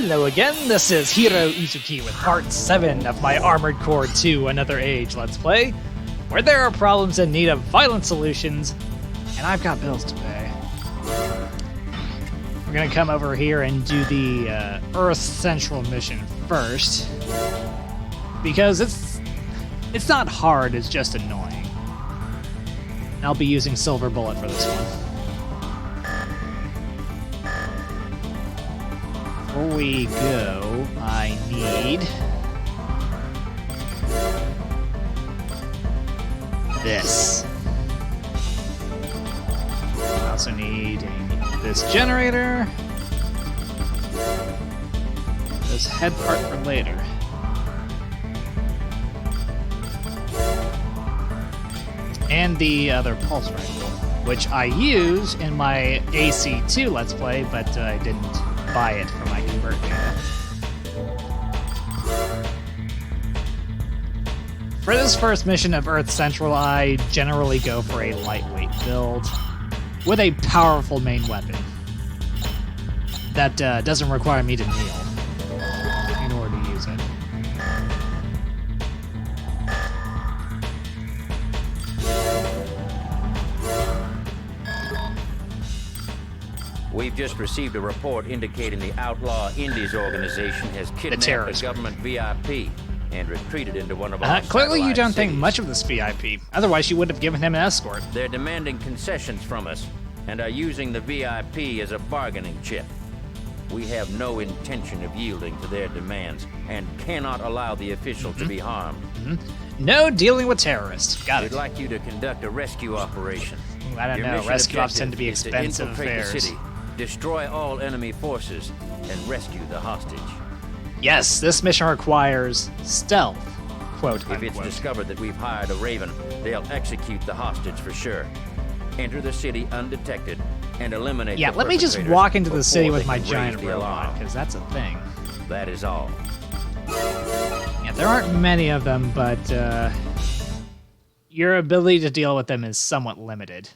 Hello again, this is Heero Uzuki with part 7 of my Armored Core 2 Another Age Let's Play, where there are problems in need of violent solutions, and I've got bills to pay. We're gonna come over here and do the Earth Central mission first, because it's not hard, it's just annoying. And I'll be using Silver Bullet for this one. Before we go, I need this. I also need this generator, this head part for later. And the other pulse rifle, which I use in my AC2 Let's Play, but I didn't buy it for my convert data. For this first mission of Earth Central, I generally go for a lightweight build with a powerful main weapon that doesn't require me to kneel in order to use it. We've just received a report indicating the Outlaw Indies organization has kidnapped a government VIP and retreated into one of our clearly you don't think cities. much of this VIP. Otherwise, you would have given him an escort. They're demanding concessions from us and are using the VIP as a bargaining chip. We have no intention of yielding to their demands and cannot allow the official to be harmed. No dealing with terrorists. Got it. We'd like you to conduct a rescue operation. I don't Your know. mission Rescue ops objective tend to be is expensive infiltrate the affairs. city, destroy all enemy forces, and rescue the hostage. Yes, this mission requires stealth, quote If unquote. it's discovered that we've hired a Raven, they'll execute the hostage for sure. Enter the city undetected and eliminate Yeah, the let me just perpetrators walk into the before city they with my can raise giant the robot, alarm. because that's a thing. That is all. Yeah, there aren't many of them, but your ability to deal with them is somewhat limited.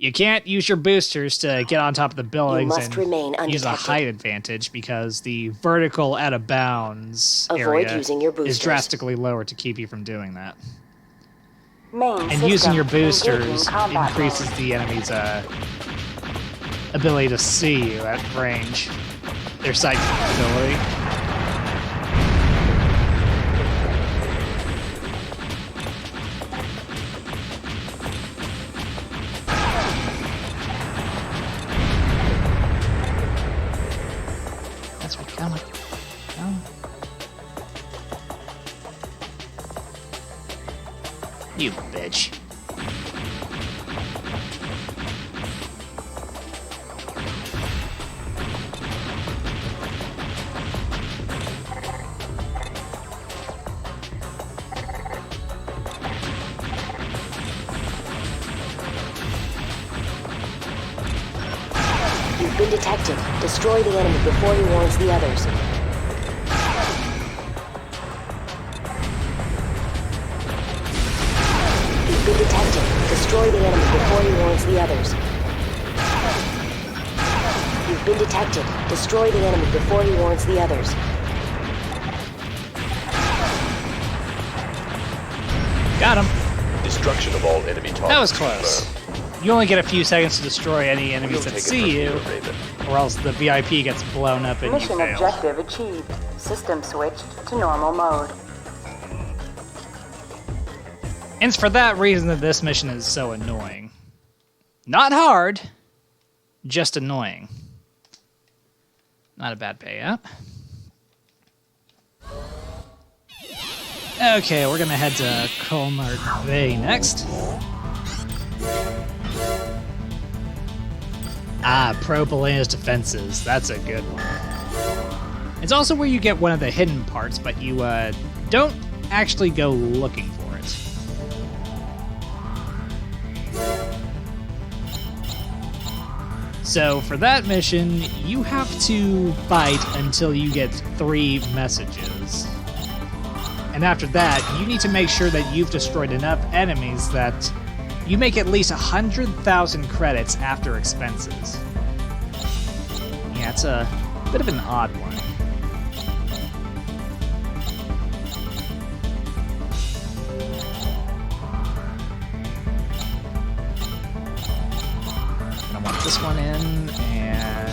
You can't use your boosters to get on top of the buildings must remain and use a undetected. height advantage because the vertical out of bounds Avoid area using your is boosters. drastically lower to keep you from doing that. Main And using your system boosters engaging combat increases mode. the enemy's ability to see you at range. Their sight capability. That's what coming. You bitch. You've been detected. Destroy the enemy before he warns the others. You've been detected. Destroy the enemy before he warns the others. You've been detected. Destroy the enemy before he warns the others. Got him. Destruction of all enemy targets. That was close. You only get a few seconds to destroy any enemies We'll that take it see from you, here, Raven. or else the VIP gets blown up and you Mission fail. objective achieved. System switched to normal mode. And it's for that reason that this mission is so annoying. Not hard, just annoying. Not a bad payout. Okay, we're gonna head to Colmar Bay next. Ah, Propylaena's defenses. That's a good one. It's also where you get one of the hidden parts, but you don't actually go looking for it. So for that mission, you have to fight until you get 3 messages. And after that, you need to make sure that you've destroyed enough enemies that you make at least 100,000 credits after expenses. Yeah, Bit of an odd one. I want this one in, and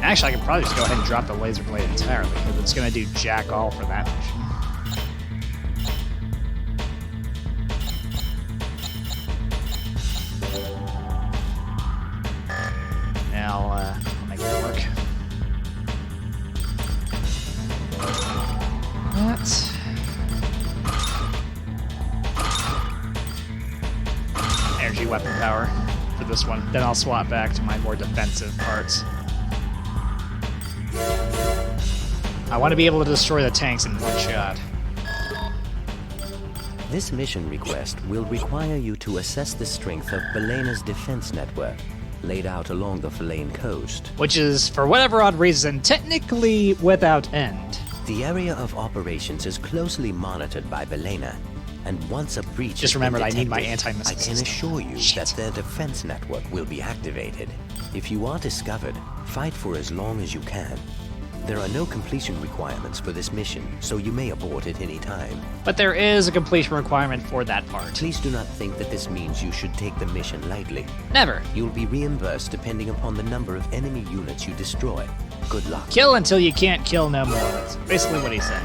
actually I could probably just go ahead and drop the laser blade entirely, because it's going to do jack all for that mission. Now, I'll make that work. That. Energy weapon power for this one. Then I'll swap back to my more defensive parts. I want to be able to destroy the tanks in one shot. This mission request will require you to assess the strength of Belena's defense network, laid out along the Falane coast. Which is, for whatever odd reason, technically without end. The area of operations is closely monitored by Belena, and once a breach Just has remember, been I need my detected, anti-missile I can system. assure you Shit. that their defense network will be activated. If you are discovered, fight for as long as you can. There are no completion requirements for this mission, so you may abort at any time. But there is a completion requirement for that part. Please do not think that this means you should take the mission lightly. Never. You'll be reimbursed depending upon the number of enemy units you destroy. Good luck. Kill until you can't kill no more. That's basically what he said.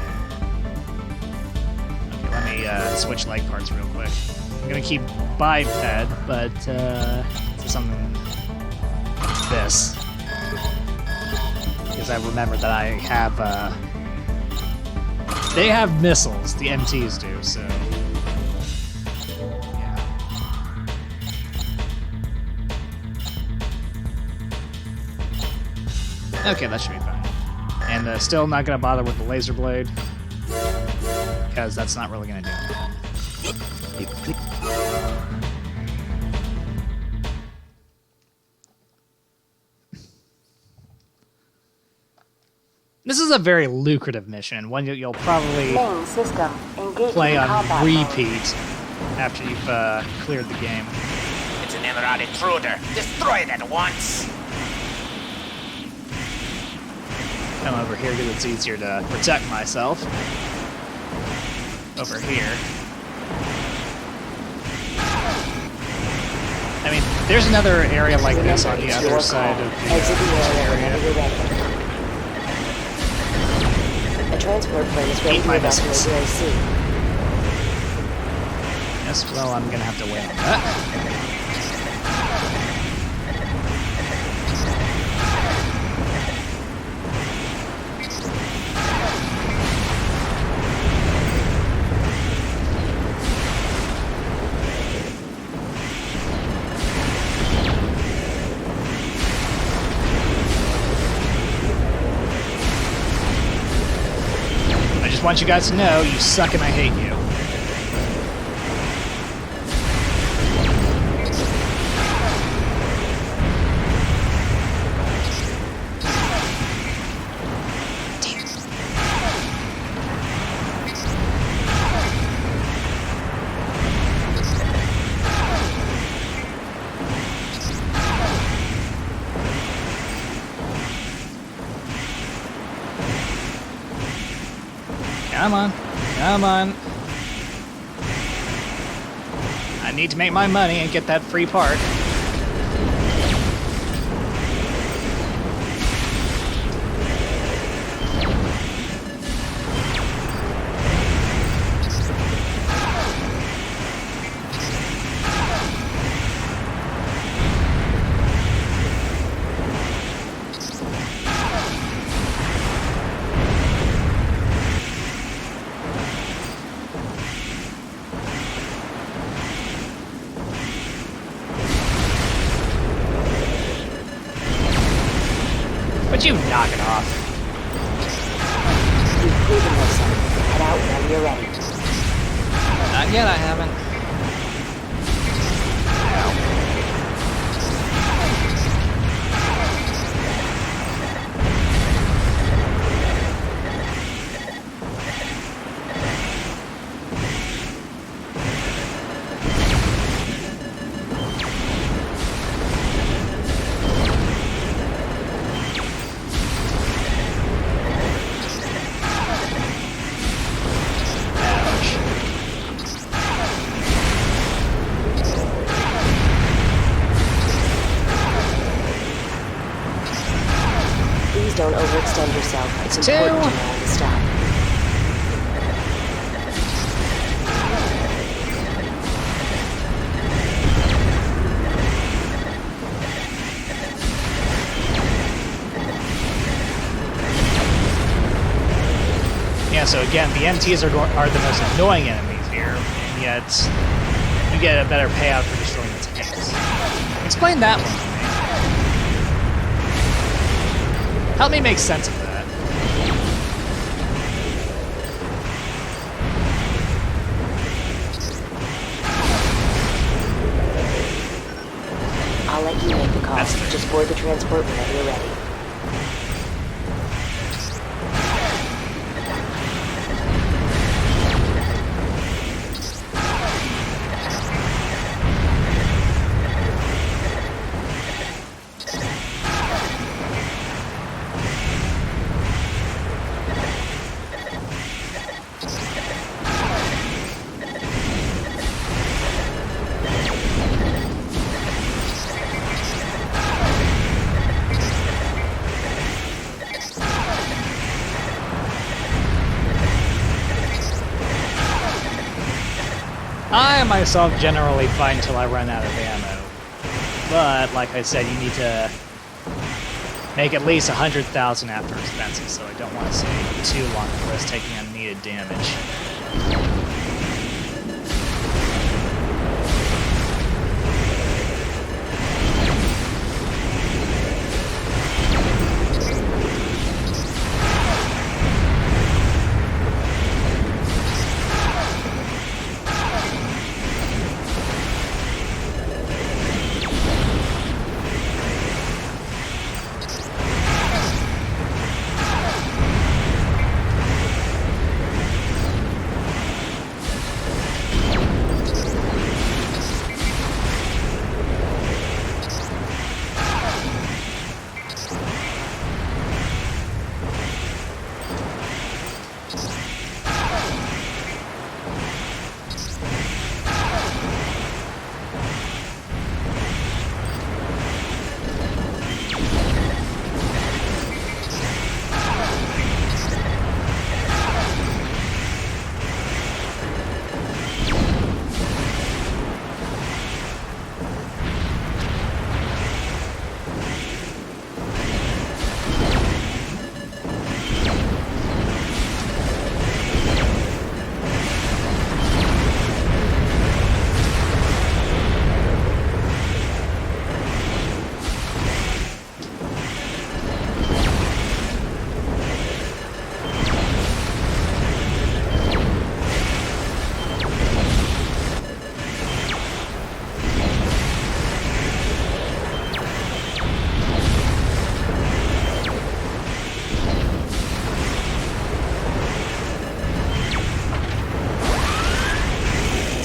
Okay, let me switch leg parts real quick. I'm gonna keep biped, but to something this. Because I remember that I have, they have missiles, the MTs do, so... yeah. Okay, that should be fine. And still not gonna bother with the laser blade, because that's not really gonna do anything. This is a very lucrative mission, one you'll probably Main system engaging play on combat mode. repeat after you've cleared the game. It's an Emerald intruder. Destroy it at once. Come over here because it's easier to protect myself. Over here. I mean, there's another area like this on the It's other your side call. of the Exit the area whenever area. you're ready. A transport plane is ready Eat to my evacuate missiles. your AC. Yes, well, I'm gonna have to wait on that. I just want you guys to know you suck and I hate you. Come on. Come on. I need to make my money and get that free part. Would you knock it off? You've proven yourself. Head out whenever you're ready. Not yet, I haven't. don't overextend yourself. It's Two. important to know when to stop. Yeah, so again, the MTs are the most annoying enemies here, and yet you get a better payout for destroying the tanks. Explain that one to me. Help me make sense of that. I'll let you make the call. That's fair. Just board the transport whenever you're ready. I myself generally fight until I run out of ammo. But, like I said, you need to make at least 100,000 after expenses, so I don't want to stay too long for us taking unneeded damage.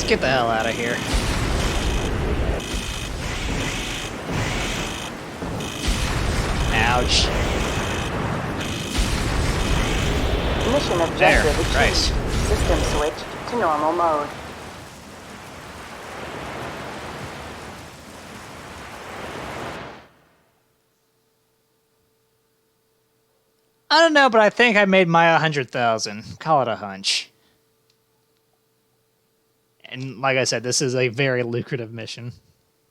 Get the hell out of here. Ouch. Mission objective There, achieved. Christ. System switched to normal mode. I don't know, but I think I made my 100,000. Call it a hunch. And like I said, this is a very lucrative mission.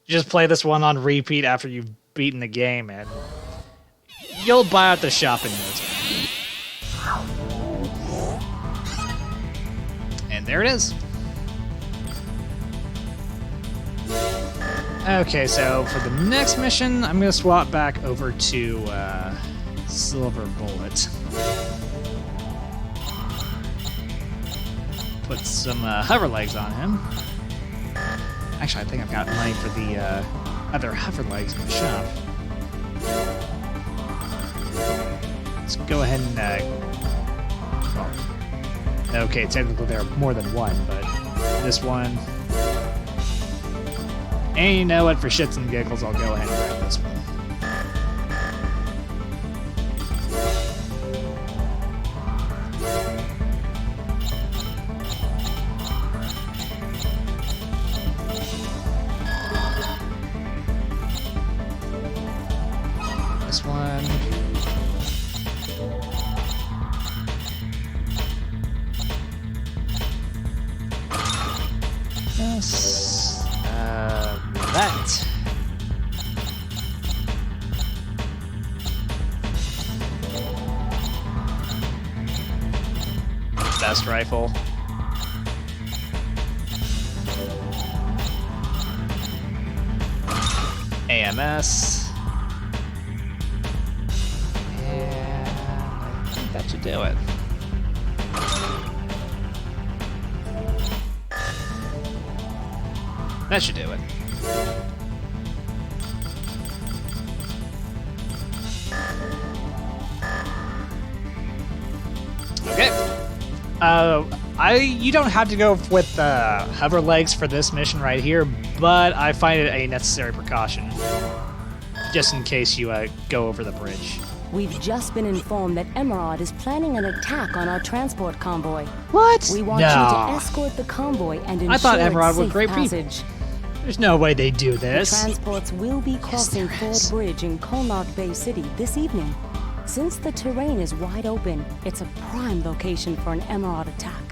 You just play this one on repeat after you've beaten the game, and you'll buy out the shop in no time. And there it is. Okay, so for the next mission, I'm going to swap back over to Silver Bullet. Put some hover legs on him. Actually, I think I've got money for the other hover legs in the shop. Let's go ahead and... well, okay, technically there are more than one, but this one... And you know what, for shits and giggles, I'll go ahead and grab this one. This one. that. Best rifle. AMS. And I think that should do it. That should do it. Okay. You don't have to go with hover legs for this mission right here, but I find it a necessary precaution, just in case you go over the bridge. We've just been informed that Emerald is planning an attack on our transport convoy. What? We want you to escort the convoy and ensure I thought Emerald were safe great passage. people. There's no way they do The this. transports will be crossing there Ford is. Bridge in Connaught Bay City this evening. Since the terrain is wide open, it's a prime location for an Emerald attack.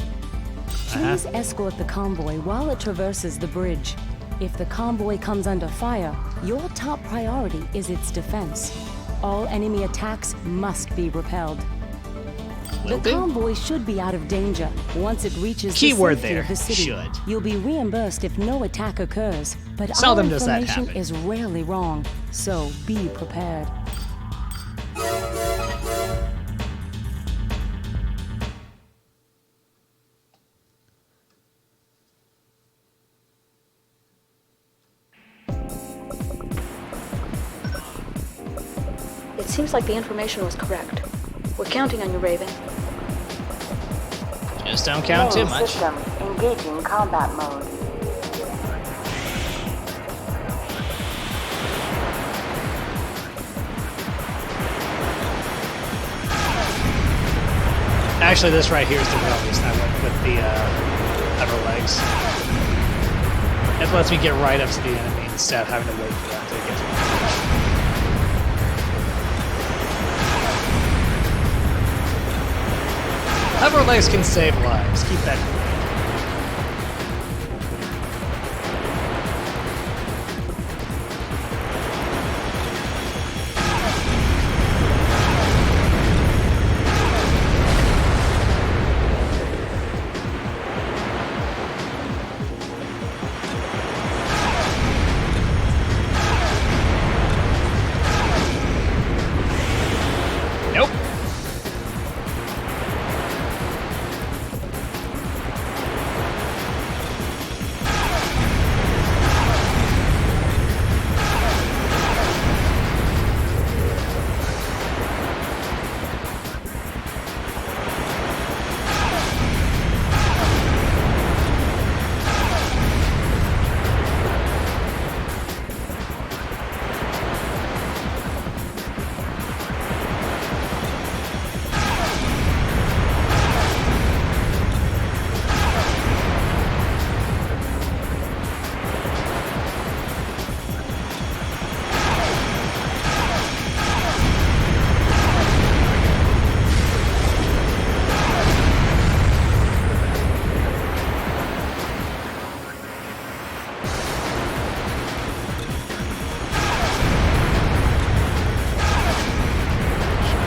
Please escort the convoy while it traverses the bridge. If the convoy comes under fire, your top priority is its defense. All enemy attacks must be repelled. The Will do. convoy should be out of danger. Once it reaches Keyword the safety there, of the city, should. you'll be reimbursed if no attack occurs. But Seldom our does that information happen. is rarely wrong, so be prepared. It seems like the information was correct. We're counting on you, Raven. Just don't count too Main much. system engaging combat mode. Actually, this right here is the real reason I went with the hover legs. It lets me get right up to the enemy instead of having to wait for them to get to the bridge. Hover legs can save lives. Keep that in mind. Nope.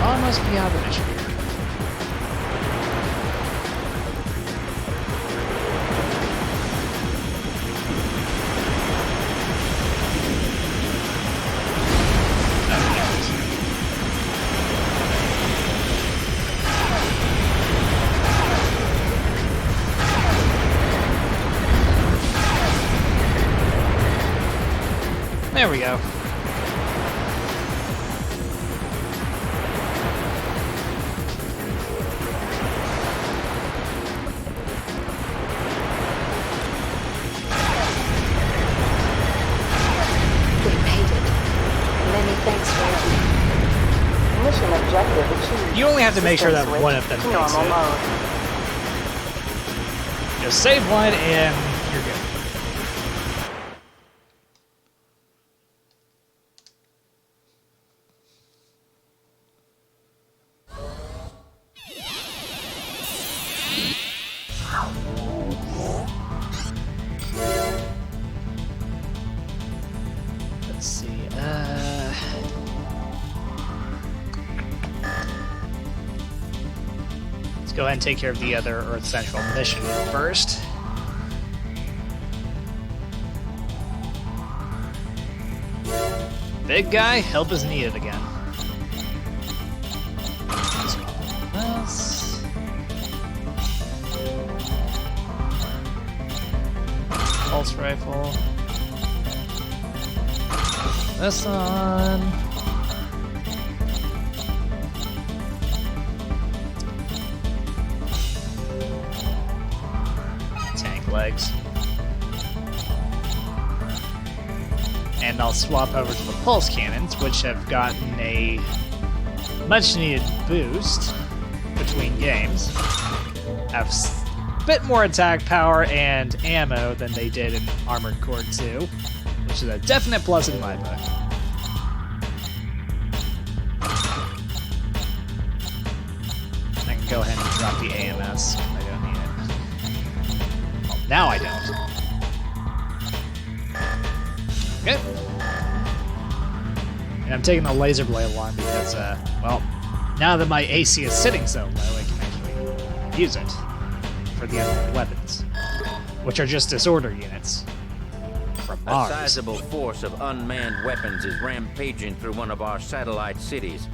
Almost be out of the mission. There we go. We made it. Many thanks, Raven. Mission objective achieved. You only have to make sure that System one of them switch to makes normal it. mode. Just save one and you're good. Let's see. Let's go ahead and take care of the other Earth Central mission first. Big guy, help is needed again. This. Pulse rifle. This one. Tank legs. And I'll swap over to the pulse cannons, which have gotten a much-needed boost between games. Have a bit more attack power and ammo than they did in Armored Core 2, which is a definite plus in my book. I can go ahead and drop the AMS. I don't need it. Well, now I don't. Okay. And I'm taking the laser blade along because, well, now that my AC is sitting so low, I can actually use it for the unmanned weapons, which are just disorder units from Mars. A sizable force of unmanned weapons is rampaging through one of our satellite cities.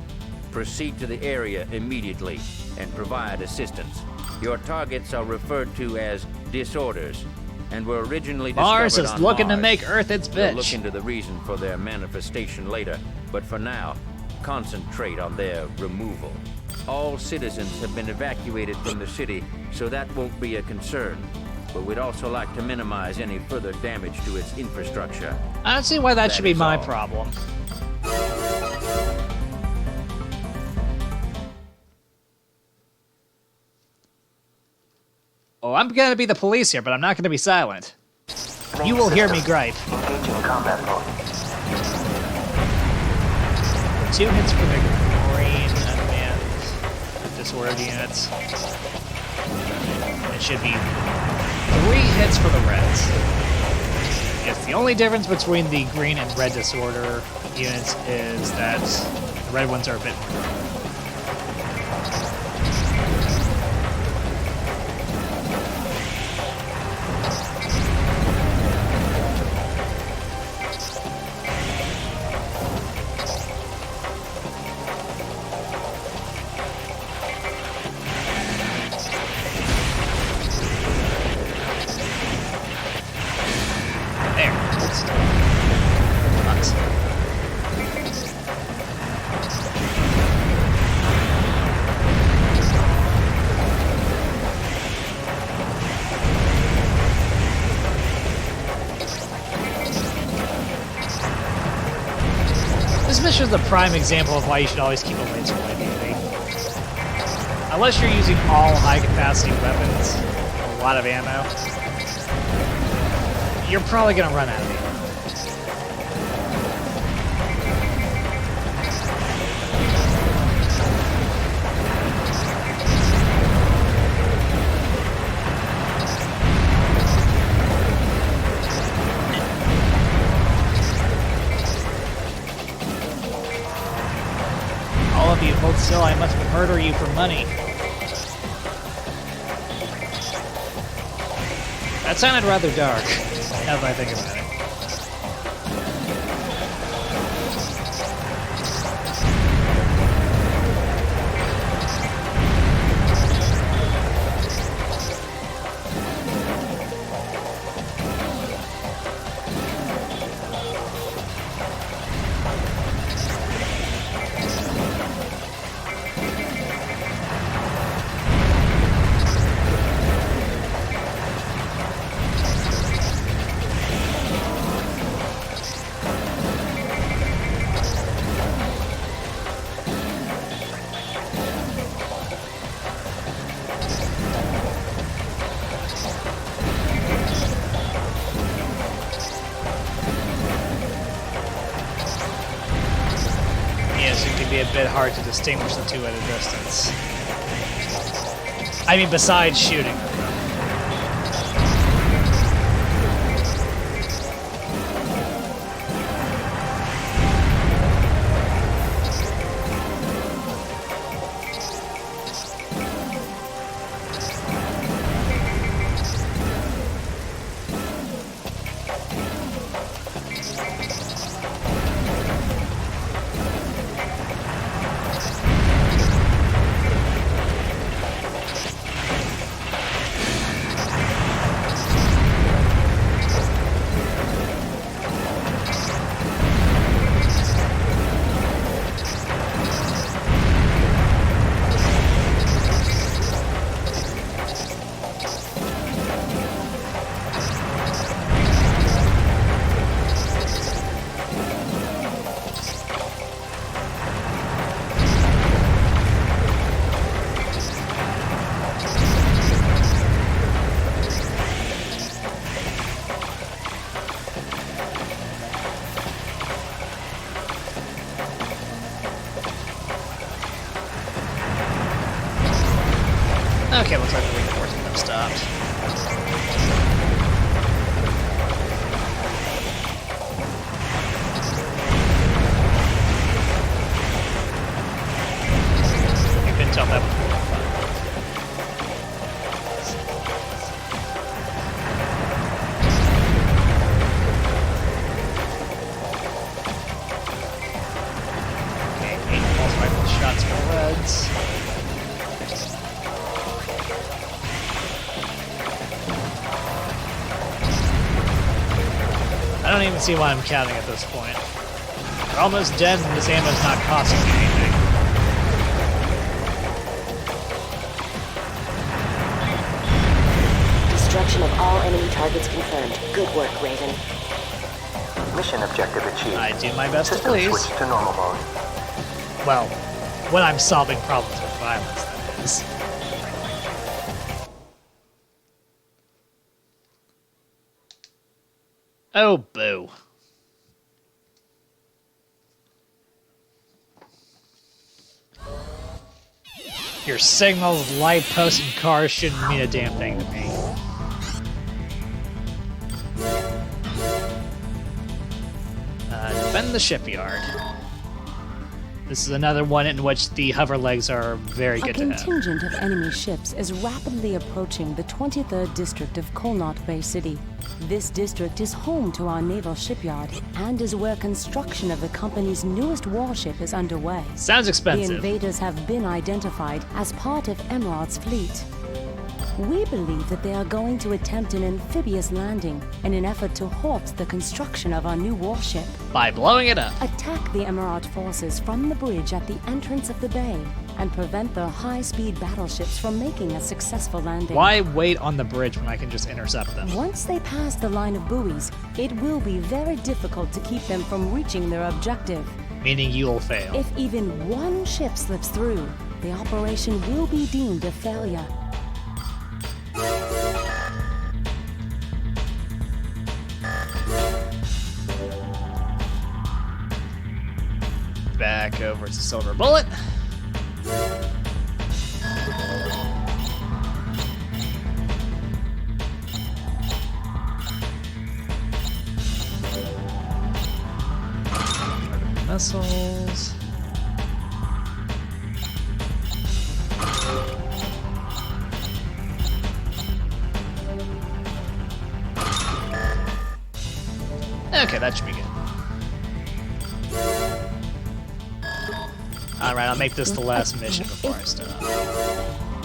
Proceed to the area immediately and provide assistance. Your targets are referred to as disorders, and were originally Mars discovered is on looking Mars. to make Earth its We'll bitch. look into the reason for their manifestation later, but for now, concentrate on their removal. All citizens have been evacuated from the city, so that won't be a concern. But we'd also like to minimize any further damage to its infrastructure. I don't see why that should be is my all. problem. Oh, I'm gonna be the police here, but I'm not gonna be silent. You will hear me gripe. Engaging combat mode. 2 hits for the green unmanned disordered units. It should be 3 hits for the reds. Yes, the only difference between the green and red disorder units is that the red ones are a bit more. There. Nice. This mission is a prime example of why you should always keep a laser blade handy. Unless you're using all high-capacity weapons, a lot of ammo, you're probably gonna run out of ammo. All of you hold still, I must murder you for money. That sounded rather dark, now that I think about it. Yes, it can be a bit hard to distinguish the two at a distance. I mean, besides shooting them. Okay, looks like the reinforcement have stopped. You couldn't tell that before. Okay, 8 pulse rifle shots for Reds. I don't even see why I'm counting at this point. We're almost dead and this ammo's not costing me anything. Destruction of all enemy targets confirmed. Good work, Raven. Mission objective achieved. I do my best to System please. switched to normal mode. Well, when I'm solving problems with violence, that is. Oh, boo. Your signals, light posts, and cars shouldn't mean a damn thing to me. Defend the shipyard. This is another one in which the hover legs are very good to A have. contingent of enemy ships is rapidly approaching the 23rd district of Kolnot Bay City. This district is home to our naval shipyard and is where construction of the company's newest warship is underway. Sounds The expensive. invaders have been identified as part of Emerald's fleet. We believe that they are going to attempt an amphibious landing in an effort to halt the construction of our new warship. By blowing it up. Attack the Emerald forces from the bridge at the entrance of the bay and prevent their high-speed battleships from making a successful landing. Why wait on the bridge when I can just intercept them? Once they pass the line of buoys, it will be very difficult to keep them from reaching their objective. Meaning you'll fail. If even one ship slips through, the operation will be deemed a failure. Back over to Silver Bullet. Missiles. Okay, that should be good. Alright, I'll make this the last mission before I stop.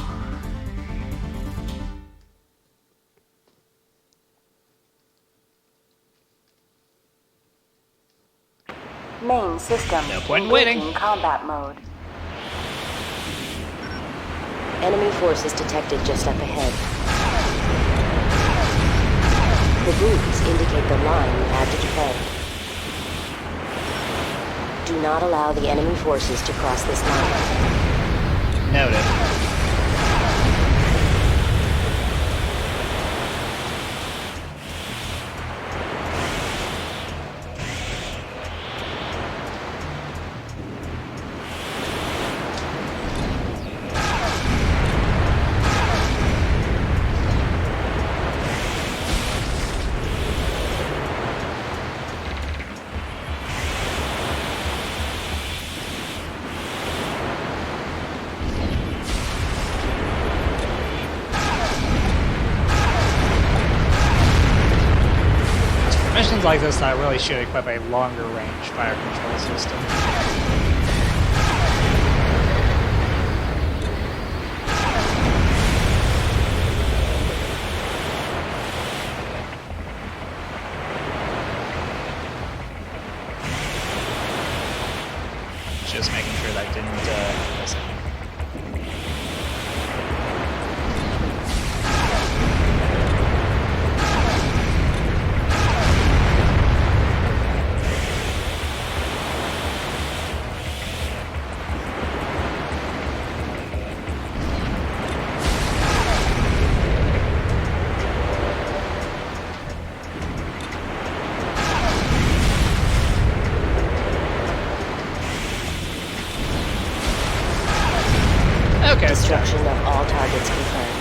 Main system. No point in waiting. Engaging combat mode. Enemy forces detected just up ahead. The buoys indicate the line you have to defend. Do not allow the enemy forces to cross this line. Noted. Missions like this, I really should equip a longer range fire control system. Just making sure that didn't miss anything. Okay, it's done. Destruction of all targets confirmed.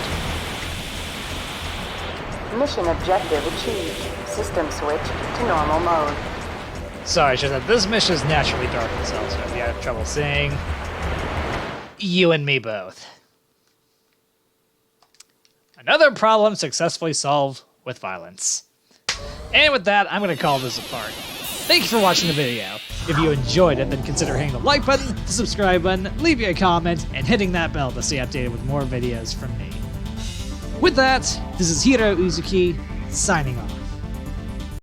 Mission objective achieved. System switched to normal mode. Sorry, Shazam. This mission is naturally dark itself, so if you have trouble seeing, you and me both. Another problem successfully solved with violence. And with that, I'm going to call this apart. Thank you for watching the video. If you enjoyed it, then consider hitting the like button, the subscribe button, leave me a comment, and hitting that bell to stay updated with more videos from me. With that, this is Heero Uzuki, signing off.